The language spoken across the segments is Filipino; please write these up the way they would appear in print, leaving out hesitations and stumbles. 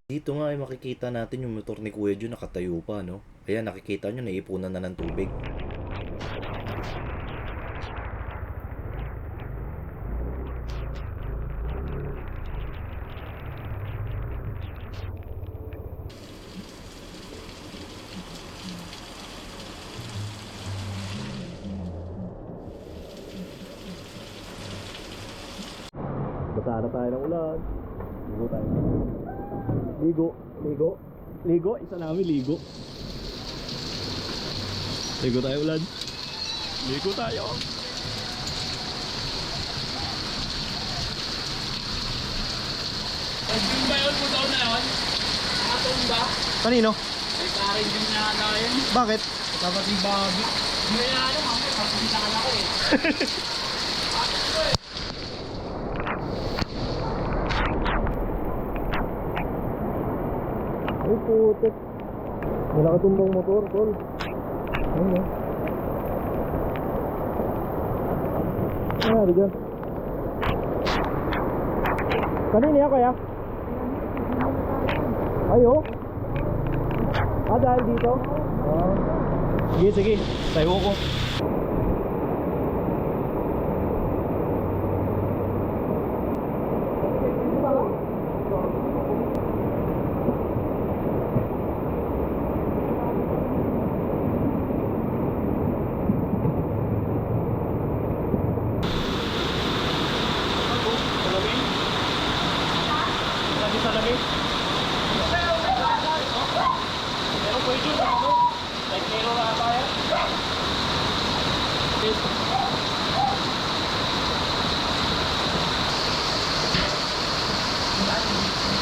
Dito nga ay makikita natin yung motor ni Kuya Jun nakatayo pa, no? Ayan, nakikita nyo, naipunan na ng tubig. Basa na tayo ng ulan. Ligo tayo. Ligo. Isa namin ligo. Ligo tayo ulan. Ligo tayo. Pag-yung ba yun mo daw na yun? Nakatumba? Kanino? Ay parin din na yun. Bakit? Dapat yung babi. Hindi na ano, mamaya pagpuntaan ako eh. Ay putik. May nakatumbang motor, tol. Ayun o. Ano nangyari dyan? Kanina yan kaya? Ay oh. Dahil dito? Sige. Tayo ko.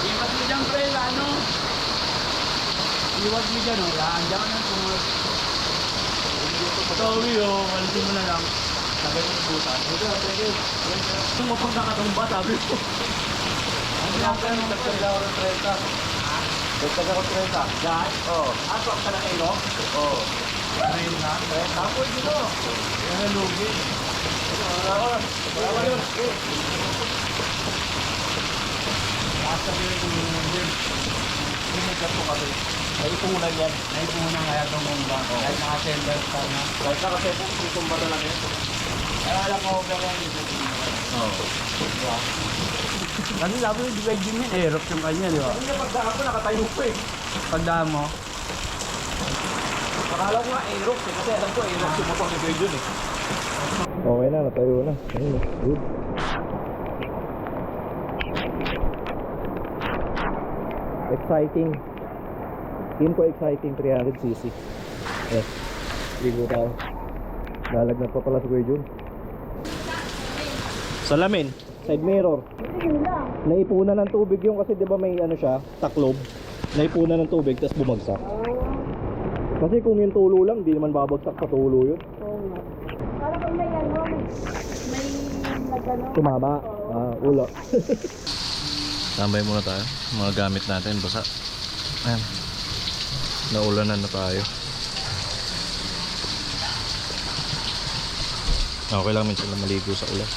Iwas mo dyan pre, ano? Iwas mo dyan o, diyan ka nang sumunod. Sorry o, walisin mo na lang. Sabi mo yung butas. Yung mapag nakatumba, sabi ko. Ano lang ka nung nagtagla ko ng 30? Nagtagla ko 30? Dahil? Oo. Ato ang kalakilo? Oo. Ayun na? Tapos dito. Yan ang lugi. Wala yun. Sabihin ko yun. Yung nagkato kasi. Naipunan yan. Naipunan kaya tumumba. Kahit naka-sender pa na. Kahit naka-sender, tumumba talaga yun. Kaya alam ko pero yung oo. Diba? Kasi sabi yung divide din yun. Aerox yung kanya, di ba? Kasi pagdaan ko, nakatayo ko eh. Pagdaan mo? Akala ko nga Aerox eh. Kasi alam ko Aerox yung motor ni Kuya Jun eh. Okay na, natayo na. Ayun, good. Exciting. Yun ko exciting 300cc. Yes. Ligo tayo. Lalagnat pa pala si Kuya Jun. Salamin. Side mirror. Naipunan ng tubig yung kasi 'di ba may ano siya, taklob. Naipunan ng tubig tapos bumagsak. Kasi kung yung tulo lang, di naman babagsak sa tulo yun. Oo nga. Para pag may ano, may nagano. Tumama. Ulo. Tambay muna tayo. Mga gamit natin basa. Ayan. Naulanan na tayo. Okay lang minsan lang maligo sa ulan.